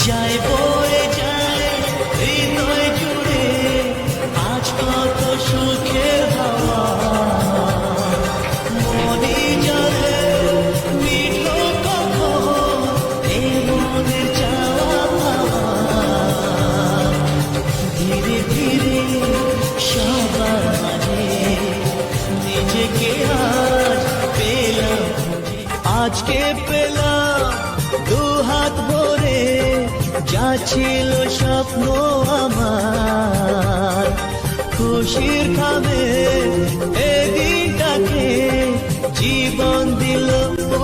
যায় বয়ে যায় হৃদয় জুড়ে আজ কত সুখের হাওয়া মনে যাবে মিঠো কখন এই মনের চাওয়া পাওয়া ধীরে ধীরে সবার মাঝে নিজেকে আজ পেলাম আজকে পেলাম দু হাত ভরে যা ছিল স্বপ্ন আমার খুশির খাবে এদিনটাকে জীবন দিল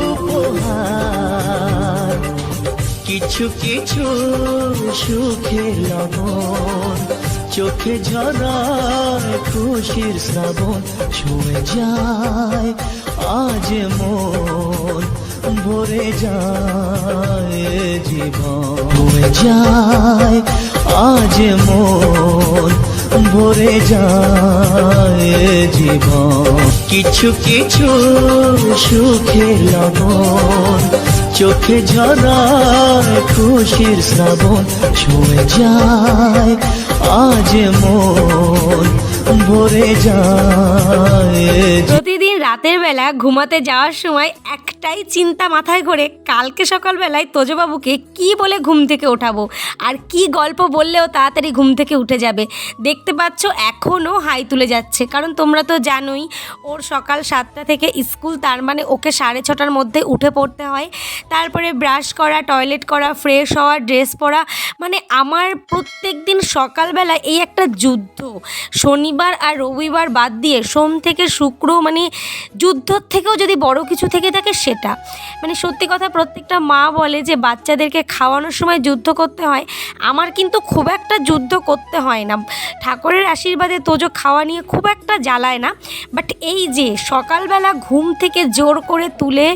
উপহার কিছু কিছু সুখে লবণ চোখে ঝরায় খুশির শ্রাবণ ছুঁয়ে যায় আজ মন ভরে যায় জীবন ছুঁয়ে যায় আজ মন ভরে যায় জীবন কিছু কিছু সুখে লবণ চোখে ঝরায় খুশির শ্রাবণ ছুঁয়ে যায় আজ মন ভরে যায়। প্রতিদিন রাতের বেলা ঘুমাতে যাওয়ার সময় একটাই চিন্তা মাথায় ঘোরে, কালকে সকালবেলায় তোজবাবুকে কি বলে ঘুম থেকে ওঠাবো আর কি গল্প বললেও তাড়াতাড়ি ঘুম থেকে উঠে যাবে। দেখতে পাচ্ছ এখনও হাই তুলে যাচ্ছে, কারণ তোমরা তো জানোই ওর সকাল 7টা থেকে স্কুল, তার মানে ওকে 6:30টার মধ্যে উঠে পড়তে হয়। তারপরে ব্রাশ করা, টয়লেট করা, ফ্রেশ হওয়া, ড্রেস পরা, মানে আমার প্রত্যেক দিন সকালবেলা এই একটা যুদ্ধ। শনিবার আর রবিবার বাদ দিয়ে সোম থেকে শুক্র, মানে যুদ্ধর থেকেও যদি বড় কিছু থেকে থাকে সেটা, মানে সত্যি কথা প্রত্যেকটা মা বলে যে বাচ্চাদেরকে খাওয়ানোর সময় যুদ্ধ করতে হয়। আমার কিন্তু খুব একটা যুদ্ধ করতে হয় না, ঠাকুরের আশীর্বাদে তোজো খাওয়া নিয়ে খুব একটা জ্বালায় না। বাট এই যে সকালবেলা ঘুম থেকে জোর করে তুলে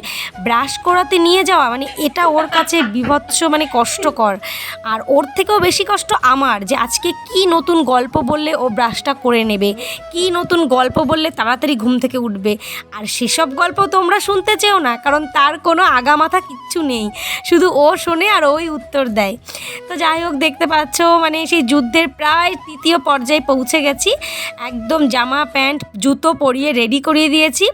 ব্রাশ করাতে নিয়ে যাওয়া, মানে এটা ওর কাছে বীভৎস, মানে কষ্টকর। আর ওর থেকেও বেশি কষ্ট আমার, যে আজকে কি নতুন গল্প বললে ও ব্রাশটা করে নেবে, কি নতুন গল্প বললে তাড়াতাড়ি ঘুম থেকে উঠবে। আর সেসব গল্প তোমরা শুনতে চেও না, কারণ তার কোনো আগামাথা কিচ্ছু নেই, শুধু ও শোনে আর ওই উত্তর দেয়। তো যাই হোক, দেখতে পাচ্ছ মানে সেই যুদ্ধের প্রায় 3য় পর্যায়ে পৌঁছে গেছি। একদম জামা প্যান্ট জুতো পরিয়ে রেডি করিয়ে দিয়েছি।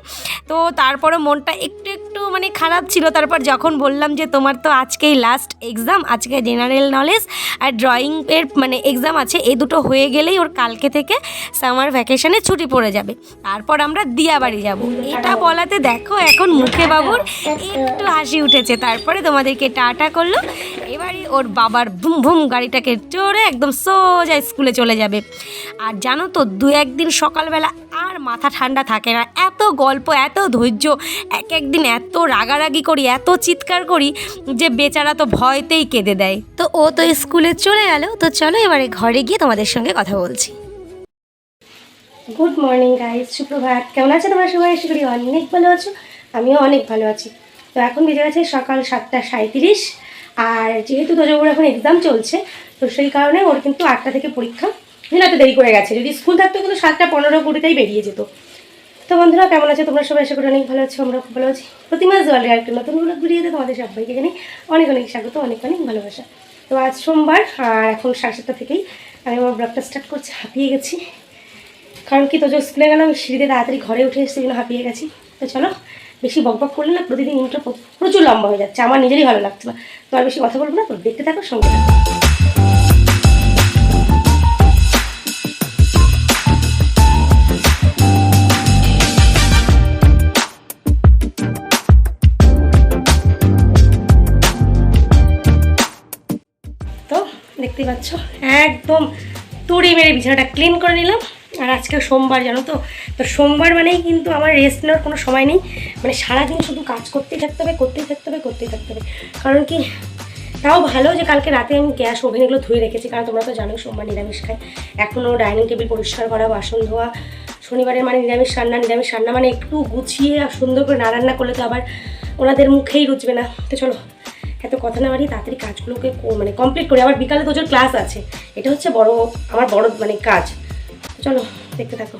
তো তারপরে মনটা একটু একটু মানে খারাপ ছিল। তারপর যখন বললাম যে তোমার তো আজকেই লাস্ট এক্সাম, আজকে জেনারেল নলেজ আর ড্রয়িংয়ের মানে এক্সাম আছে, এই দুটো হয়ে গেলেই ওর কালকে থেকে সামার ভ্যাকেশনে ছুটি পড়ে যাবে, তারপর আমরা দিয়াবাড়ি যাব। এটা বলাতে দেখো এখন মুখে বাবুর একটু হাসি উঠেছে। তারপরে তোমাদেরকে টাটা করলো, এবারে ওর বাবার ভুম ভুম গাড়িটাকে চড়ে একদম সোজা স্কুলে চলে যাবে। আর জানো তো 2-1 দিন সকালবেলা আর মাথা ঠান্ডা থাকে না, এত গল্প, এত ধৈর্য, এক একদিন এত রাগারাগি করি, এত চিৎকার করি যে বেচারা তো ভয়তেই কেঁদে দেয়। তো ও তো স্কুলে চলে গেল। তো চলো এবারে ঘরে গিয়ে তোমাদের সঙ্গে কথা বলছি। গুড মর্নিং গাইজ, সুপ্রভাত। কেমন আছে তোমরা সবাই? আশা করি অনেক ভালো আছো, আমিও অনেক ভালো আছি। তো এখন বেজে গেছে সকাল 7:37। আর যেহেতু তোজোর এখন এক্সাম চলছে, তো সেই কারণে ওর কিন্তু 8টা থেকে পরীক্ষা, এত দেরি করে গেছে। যদি স্কুল থাকতো কিন্তু 7:15-20টাই বেরিয়ে যেত। তো বন্ধুরা কেমন আছে তোমরা সবাই? আশা করি অনেক ভালো আছো, আমরা খুব ভালো আছি। প্রতিমাস জলের একটা নতুন ব্লগ ভিডিওতে তোমাদের সবাইকে জানি অনেক অনেক স্বাগত, অনেক অনেক ভালোবাসা। তো আজ সোমবার, আর এখন 7:30 থেকেই আমি আমার ব্লগটা স্টার্ট করছি। হাঁপিয়ে গেছি, কারণ কি তোজো স্কুলে গেলাম, সিঁড়িতে তাড়াতাড়ি ঘরে উঠে এসেছি, জন্য হাঁপিয়ে গেছি। তো চলো, বেশি বকবক করলে না প্রতিদিন ইন্ট্রো প্রচুর লম্বা হয়ে যাচ্ছে, আমার নিজেরই ভালো লাগছে না। তো আর বেশি কথা বলবো না, তো দেখতে থাকো, সঙ্গে থাকো। তো দেখতেই পাচ্ছ একদম তুড়ি মেরে বিছানাটা ক্লিন করে নিলাম। আর আজকে সোমবার, জানো তো, তো সোমবার মানেই কিন্তু আমার রেস্ট নেওয়ার কোনো সময় নেই, মানে সারাদিন শুধু কাজ করতেই থাকতে হবে, করতেই থাকতে হবে, করতেই থাকতে হবে। কারণ কি, তাও ভালো যে কালকে রাতে আমি গ্যাস ওভেনগুলো ধুয়ে রেখেছি, কারণ তোমরা তো জানোই সোমবার নিরামিষ খাই। এখনও ডাইনিং টেবিল পরিষ্কার করা, বাসন ধোয়া, শনিবারের মানে নিরামিষ রান্না মানে একটু গুছিয়ে আর সুন্দর করে না রান্না করলে তো আবার ওনাদের মুখেই রুচবে না। তো চলো এত কথা না বাড়ি, তাড়াতাড়ি কাজগুলোকে মানে কমপ্লিট করে, আবার বিকালে তোজোর ক্লাস আছে, এটা হচ্ছে আমার বড় মানে কাজ। চলো দেখতে থাকো।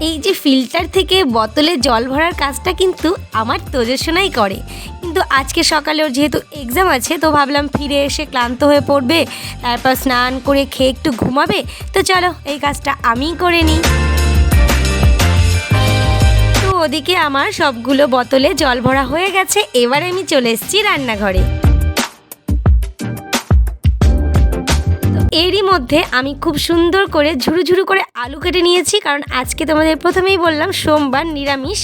এই যে ফিল্টার থেকে বোতলে জল ভরার কাজটা কিন্তু আমার তোজো সোনাই করে, কিন্তু কিন্তু আজকে সকালে ওর যেহেতু এক্সাম আছে তো ভাবলাম ফিরে এসে ক্লান্ত হয়ে পড়বে, তারপর স্নান করে খেয়ে একটু ঘুমাবে, তো চলো এই কাজটা আমিই করে নিই। তো ওদিকে আমার সবগুলো বোতলে জল ভরা হয়ে গেছে, এবারে আমি চলে এসেছি রান্নাঘরে। এরই মধ্যে আমি খুব সুন্দর করে ঝুরু ঝুরু করে আলু কেটে নিয়েছি, কারণ আজকে তোমাদের প্রথমেই বললাম সোমবার নিরামিষ।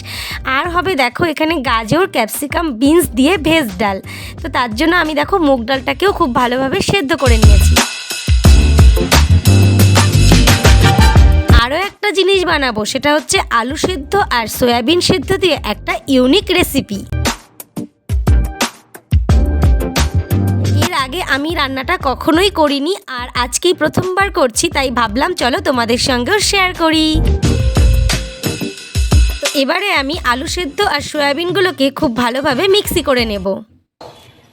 আর হবে দেখো এখানে গাজর, ক্যাপসিকাম, বিনস দিয়ে ভেজ ডাল। তো তার জন্য আমি দেখো মুগ ডালটাকেও খুব ভালোভাবে সেদ্ধ করে নিয়েছি। আরও একটা জিনিস বানাবো, সেটা হচ্ছে আলু সেদ্ধ আর সয়াবিন সেদ্ধ দিয়ে একটা ইউনিক রেসিপি। আগে আমি রান্নাটা কখনোই করিনি, আর আজকেই প্রথমবার করছি, তাই ভাবলাম চলো তোমাদের সঙ্গেও শেয়ার করি। তো এবারে আমি আলু সেদ্ধ আর সয়াবিনগুলোকে খুব ভালোভাবে মিক্সি করে নেব।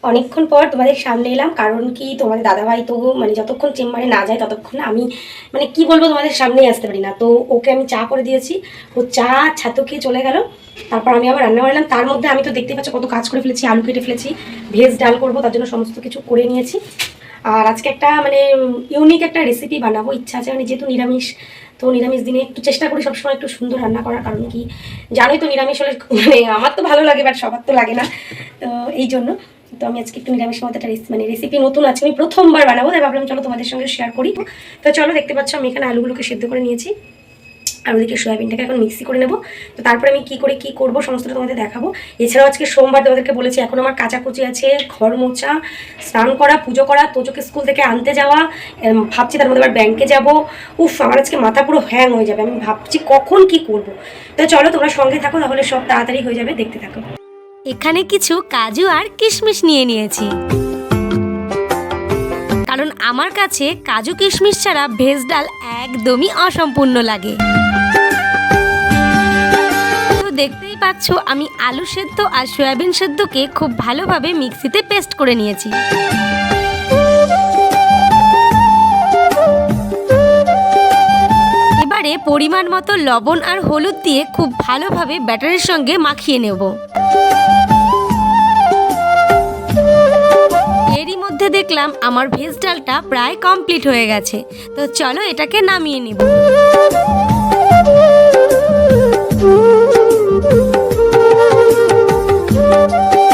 অনেকক্ষণ পর তোমাদের সামনে এলাম, কারণ কি তোমাদের দাদাভাই তো মানে যতক্ষণ চেম্বারে না যায় ততক্ষণ আমি মানে কি বলবো তোমাদের সামনেই আসতে পারি না। তো ওকে আমি চা করে দিয়েছি, ও চা ছাতু খেয়ে চলে গেল। তারপর আমি আবার রান্না করলাম, তার মধ্যে আমি তো দেখতে পাচ্ছ কত কাজ করে ফেলেছি, আলু কেটে ফেলেছি, ভেজ ডাল করবো, তার জন্য সমস্ত কিছু করে নিয়েছি। আর আজকে একটা মানে ইউনিক একটা রেসিপি বানাবো ইচ্ছা আছে, মানে যেহেতু নিরামিষ, তো নিরামিষ দিনে একটু চেষ্টা করি সবসময় একটু সুন্দর রান্না করার। কারণ কি জানোই তো নিরামিষ হলে মানে আমার তো ভালো লাগে, বাট সবার তো লাগে না, তো এই জন্য তো আমি আজকে একটু নিরামিষের মধ্যে একটা রেসিপি নতুন আছে, আমি প্রথমবার বানাবো, তাই ভাবলাম চলো তোমাদের সঙ্গে শেয়ার করি। তো চলো দেখতে পাচ্ছ আমি এখানে আলুগুলোকে সেদ্ধ করে নিয়েছি, আর ওদিকে সয়াবিনটাকে এখন মিক্সি করে নেবো। তো তারপরে আমি কি করবো সমস্তটা তোমাদের দেখাবো। এছাড়াও আজকে সোমবার তোমাদেরকে বলেছি, এখন আমার কাচাকুচি আছে, ঘর মোছা, স্নান করা, পুজো করা, তোজোকে স্কুল থেকে আনতে যাওয়া, ভাবছি তার মধ্যে আবার ব্যাংকে যাবো। উফ, আমার আজকে মাথা পুরো হ্যাং হয়ে যাবে, আমি ভাবছি কখন কি করব। তো চলো তোমরা সঙ্গে থাকো, তাহলে সব তাড়াতাড়ি হয়ে যাবে, দেখতে থাকো। এখানে কিছু কাজু আর কিশমিশ নিয়ে নিয়েছি, কারণ আমার কাছে কাজু কিশমিশ ছাড়া ভেজ ডাল একদমই অসম্পূর্ণ লাগে। তো দেখতেই পাচ্ছ আমি আলু সেদ্ধ আর সয়াবিন সেদ্ধকে খুব ভালোভাবে মিক্সিতে পেস্ট করে নিয়েছি। এবারে পরিমাণ মতো লবণ আর হলুদ দিয়ে খুব ভালোভাবে ব্যাটারের সঙ্গে মাখিয়ে নেব। এরই মধ্যে দেখলাম আমার ভেজ ডালটা প্রায় কমপ্লিট হয়ে গেছে, তো চলো এটাকে নামিয়ে নিব।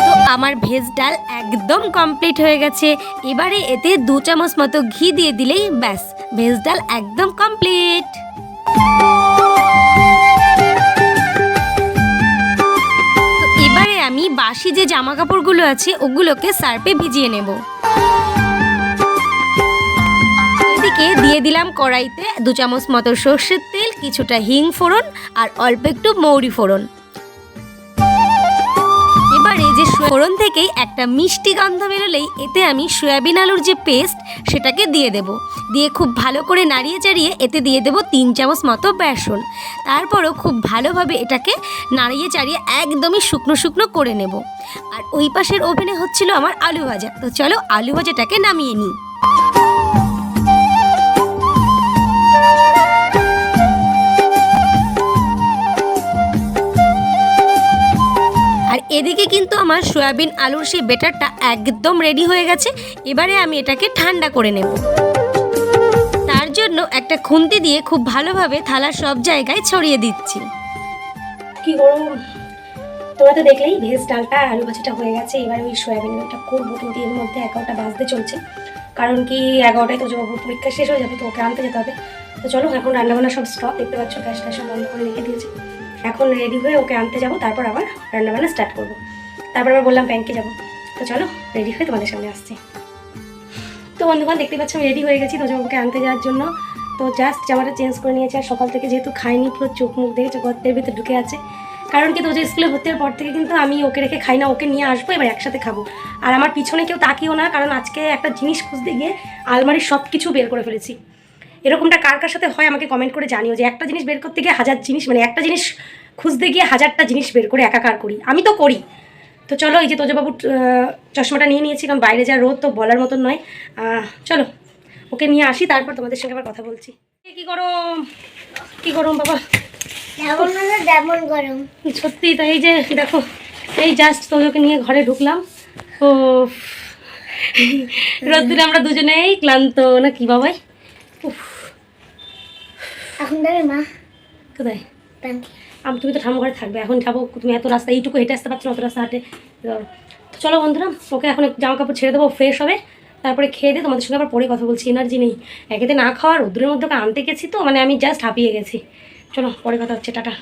তো আমার ভেজ ডাল একদম কমপ্লিট হয়ে গেছে, এবারে এতে 2 চামচ মতো ঘি দিয়ে দিলেই ব্যাস ভেজ ডাল একদম কমপ্লিট। এবারে আমি বাসি যে জামা কাপড়গুলো আছে ওগুলোকে সার্ফে ভিজিয়ে নেব। এদিকে দিয়ে দিলাম কড়াইতে 2 চামচ মতো সর্ষের তেল, কিছুটা হিং ফোড়ন আর অল্প একটু মৌরি ফোড়ন। এবারে যে ফোড়ন থেকেই একটা মিষ্টি গন্ধ বেরোলেই এতে আমি সয়াবিন আলুর যে পেস্ট সেটাকে দিয়ে দেব। দিয়ে খুব ভালো করে নাড়িয়ে চাড়িয়ে এতে দিয়ে দেব 3 চামচ মতো বেসন। তারপরও খুব ভালোভাবে এটাকে নাড়িয়ে চাড়িয়ে একদমই শুকনো শুকনো করে নেব। আর ওই পাশের ওভেনে হচ্ছিল আমার আলু ভাজা, তো চলো আলু ভাজাটাকে নামিয়ে নিই। আর এদিকে কিন্তু আমার সয়াবিন আলুর সেই বেটারটা একদম রেডি হয়ে গেছে, এবারে আমি এটাকে ঠান্ডা করে নেব। তার জন্য একটা খুন্তি দিয়ে খুব ভালোভাবে থালার সব জায়গায় ছড়িয়ে দিচ্ছি। কি গরম, তোমরা তো দেখলেই ভেজ ডালটা আর আলু ভাজিটা হয়ে গেছে। এবার ওই সয়াবিনটা করবো, কিন্তু এর মধ্যে 11টা বাজতে চলছে, কারণ কি 11টায় তো পরীক্ষা শেষ হয়ে যাবে, তো ওকে আনতে যেতে হবে। তো চলো এখন রান্নাবান্না সব স্টপ, দেখতে পাচ্ছ গ্যাস ট্যাস বন্ধ করে রেখে দিয়েছে। এখন রেডি হয়ে ওকে আনতে যাবো, তারপর আবার রান্নাবান্না স্টার্ট করবো। তারপর আবার বললাম ব্যাংকে যাবো, তো চলো রেডি হয়ে তোমাদের সামনে আসছি। তো বন্ধুগণ দেখতে পাচ্ছ আমি রেডি হয়ে গেছি তোজোকে আনতে যাওয়ার জন্য। তো জাস্ট জামাটা চেঞ্জ করে নিয়েছি, আর সকাল থেকে যেহেতু খাইনি পুরো চোখ মুখ দেখেছে গর্তের ভিতরে ঢুকে আছে। কারণ কি তোজো স্কুলে ভর্তি হওয়ার পর থেকে কিন্তু আমি ওকে রেখে খাই না, ওকে নিয়ে আসবো, এবার একসাথে খাবো। আর আমার পিছনে কেউ তাকিও না, কারণ আজকে একটা জিনিস খুঁজতে গিয়ে আলমারির সব কিছু বের করে ফেলেছি। এরকমটা কার কার সাথে হয় আমাকে কমেন্ট করে জানিও, যে একটা জিনিস বের করতে গিয়ে 1000 জিনিস, মানে একটা জিনিস খুঁজতে গিয়ে 1000টা জিনিস বের করে একাকার করি, আমি তো করি। তো চলো এই যে তোজোবাবুর চশমাটা নিয়ে নিয়েছি, কারণ বাইরে যা রোদ তো বলার মতন নয়। চলো ওকে নিয়ে আসি, তারপর তোমাদের সঙ্গে আবার কথা বলছি। কি গরম বাবা, যেমন গরম সত্যি। তাই এই যে দেখো এই জাস্ট তোজোকে নিয়ে ঘরে ঢুকলাম। ও রোদ্দুরে আমরা দুজনেই ক্লান্ত না কি বাবাই? উফ, এখন যাবে মা কোথায়? ব্যাংকে? তুমি তো ঠাম্মা ঘরে থাকবে, এখন যাবো? তুমি এত রাস্তা এইটুকু হেঁটে আসতে পারছো না, অত রাস্তা হাঁটে। তো চলো বন্ধুরা, ওকে এখন জামা কাপড় ছেড়ে দেবো, ফ্রেশ হবে, তারপরে খেয়ে দিয়ে তোমাদের সঙ্গে আবার পরে কথা বলছি। এনার্জি নেই, একেতে না খাওয়ার রোদ্দুরের মধ্যে ওকে আনতে গেছি, তো মানে আমি জাস্ট হাঁপিয়ে গেছি। চলো পরে কথা হচ্ছে, টাটা।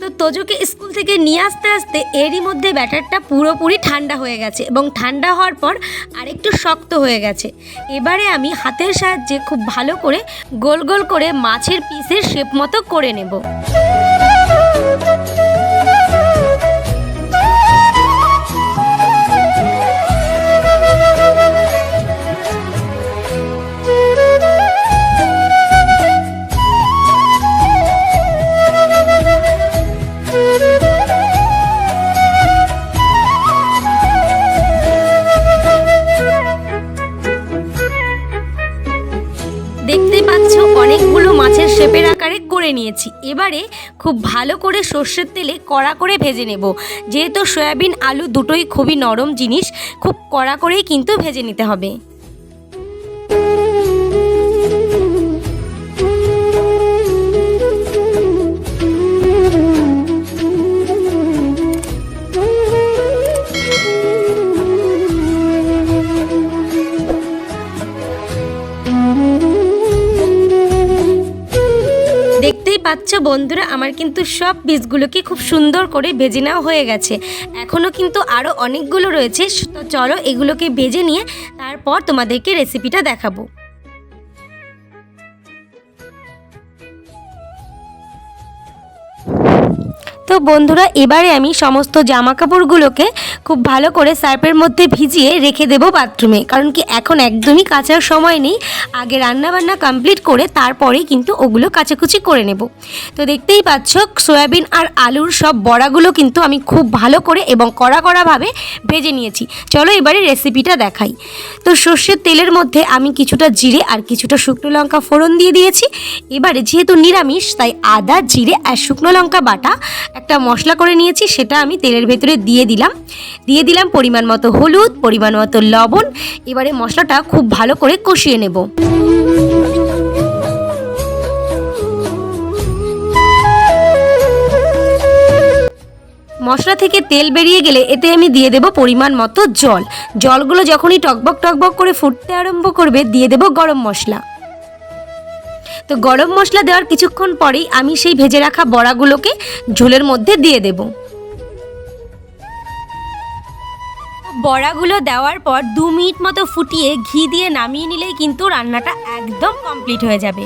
তো তোজোকে স্কুল থেকে নিয়ে আসতে আসতে এরই মধ্যে ব্যাটারটা পুরোপুরি ঠান্ডা হয়ে গেছে এবং ঠান্ডা হওয়ার পর আরেকটু শক্ত হয়ে গেছে। এবারে আমি হাতের সাহায্যে খুব ভালো করে গোল গোল করে মাছের পিসের শেপ মতো করে নেব। দেখতে পাচ্ছ অনেকগুলো মাছের শেপের আকারে করে নিয়েছি। এবারে খুব ভালো করে সর্ষের তেলে কড়া করে ভেজে নেব। যেহেতু সয়াবিন আলু দুটোই খুবই নরম জিনিস, খুব কড়া করেই কিন্তু ভেজে নিতে হবে। দেখতেই পাচ্ছ বন্ধুরা, আমার কিন্তু সব পিসগুলোকে খুব সুন্দর করে ভেজে নেওয়া হয়ে গেছে। এখনও কিন্তু আরও অনেকগুলো রয়েছে, তো চলো এগুলোকে ভেজে নিয়ে তারপর তোমাদেরকে রেসিপিটা দেখাবো। তো বন্ধুরা, এবারে আমি সমস্ত জামা কাপড়গুলোকে খুব ভালো করে সার্ফের মধ্যে ভিজিয়ে রেখে দেবো বাথরুমে, কারণ কি এখন একদমই কাচার সময় নেই। আগে রান্নাবান্না কমপ্লিট করে তারপরেই কিন্তু ওগুলো কাচাকুচি করে নেব। তো দেখতেই পাচ্ছ সয়াবিন আর আলুর সব বড়াগুলো কিন্তু আমি খুব ভালো করে এবং কড়া কড়াভাবে ভেজে নিয়েছি। চলো এবারে রেসিপিটা দেখাই। তো সর্ষের তেলের মধ্যে আমি কিছুটা জিরে আর কিছুটা শুকনো লঙ্কা ফোড়ন দিয়ে দিয়েছি। এবারে যেহেতু নিরামিষ, তাই আদা, জিরে আর শুকনো লঙ্কা বাটা একটা মশলা করে নিয়েছি, সেটা আমি তেলের ভেতরে দিয়ে দিলাম পরিমাণ মতো হলুদ, পরিমাণ মতো লবণ। এবারে মশলাটা খুব ভালো করে কষিয়ে নেব। মশলা থেকে তেল বেরিয়ে গেলে এতে আমি দিয়ে দেব পরিমাণ মতো জল। জলগুলো যখনই টকবক টকবক করে ফুটতে আরম্ভ করবে, দিয়ে দেব গরম মশলা। তো গরম মশলা দেওয়ার কিছুক্ষণ পরেই আমি সেই ভেজে রাখা বড়াগুলোকে ঝোলের মধ্যে দিয়ে দেব। বড়াগুলো দেওয়ার পর 2 মিনিট মতো ফুটিয়ে ঘি দিয়ে নামিয়ে নিলেই কিন্তু রান্নাটা একদম কমপ্লিট হয়ে যাবে।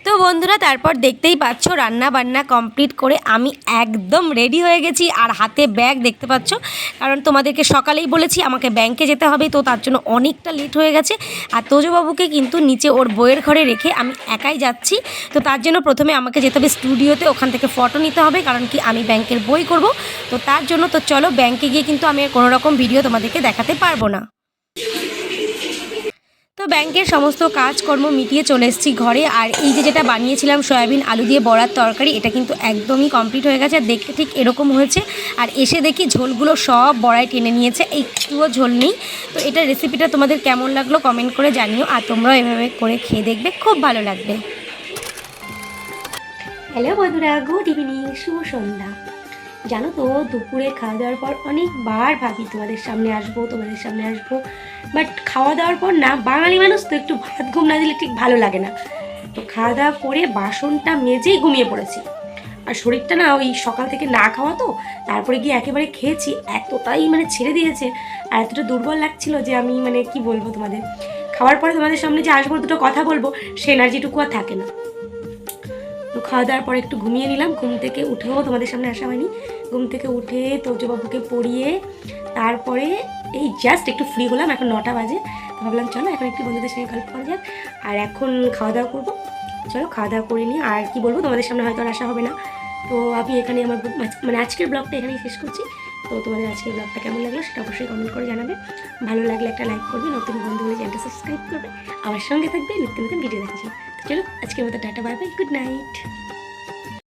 তো বন্ধুরা, তারপর দেখতেই পাচ্ছ রান্না বান্না কমপ্লিট করে আমি একদম রেডি হয়ে গেছি। আর হাতে ব্যাগ দেখতে পাচ্ছ, কারণ তোমাদেরকে সকালেই বলেছি আমাকে ব্যাংকে যেতে হবে, তো তার জন্য অনেকটা লেট হয়ে গেছে। আর তোজবাবুকে কিন্তু নিচে ওর বইয়ের ঘরে রেখে আমি একাই যাচ্ছি। তো তার জন্য প্রথমে আমাকে যেতে হবে স্টুডিওতে, ওখান থেকে ফটো নিতে হবে, কারণ কি আমি ব্যাংকের বই করব। তো তার জন্য তো চলো ব্যাংকে গিয়ে কিন্তু আমি আর কোনো রকম ভিডিও তোমাদেরকে দেখাতে পারবো না। তো ব্যাংকের সমস্ত কাজকর্ম মিটিয়ে চলে এসেছি ঘরে। আর এই যেটা বানিয়েছিলাম সয়াবিন আলু দিয়ে বড়ার তরকারি, এটা কিন্তু একদমই কমপ্লিট হয়ে গেছে। আর দেখতে ঠিক এরকম হয়েছে। আর এসে দেখি ঝোলগুলো সব বড়ায় টেনে নিয়েছে, একটুও ঝোল নেই। তো এটা রেসিপিটা তোমাদের কেমন লাগলো কমেন্ট করে জানিও, আর তোমরাও এভাবে করে খেয়ে দেখবে, খুব ভালো লাগবে। হ্যালো বন্ধুরা, গুড ইভিনিং, শুভ সন্ধ্যা। জানো তো, দুপুরে খাওয়া দাওয়ার পর অনেকবার ভাবি তোমাদের সামনে আসবো, বাট খাওয়া দাওয়ার পর না, বাঙালি মানুষ তো একটু ভাত ঘুম না দিলে ঠিক ভালো লাগে না। তো খাওয়া দাওয়া করে বাসনটা মেজেই ঘুমিয়ে পড়েছি। আর শরীরটা না ওই সকাল থেকে না খাওয়া, তো তারপরে গিয়ে একেবারে খেয়েছি, এতটাই মানে ছেড়ে দিয়েছে আর এতটা দুর্বল লাগছিল যে আমি মানে কি বলবো তোমাদের। খাওয়ার পরে তোমাদের সামনে যে আসবো, দুটো কথা বলবো, সে এনার্জিটুকু আর থাকে না। তো খাওয়া দাওয়ার পরে একটু ঘুমিয়ে নিলাম। ঘুম থেকে উঠেও তোমাদের সামনে আসা হয়নি। ঘুম থেকে উঠে তোজবাবুকে পড়িয়ে তারপরে এই জাস্ট একটু ফ্রি হলাম। এখন 9টা বাজে। তো ভাবলাম চলো এখন একটু বন্ধুদের সঙ্গে গল্প করা যাক। আর এখন খাওয়া দাওয়া করবো। চলো খাওয়া দাওয়া করে নিই। আর কি বলবো, তোমাদের সামনে হয়তো আর আসা হবে না। তো আমি এখানে আমার মানে আজকের ব্লগটা এখানেই শেষ করছি। তো তোমাদের আজকের ব্লগটা কেমন লাগলো সেটা অবশ্যই কমেন্ট করে জানাবে। ভালো লাগলে একটা লাইক করবে, নতুন বন্ধু হলে চ্যানেলটা সাবস্ক্রাইব করবে, আমার সঙ্গে থাকবে, নিত্য নতুন ভিডিও দেখার জন্য। তো চলো আজকের মতো tata, bye bye, good night.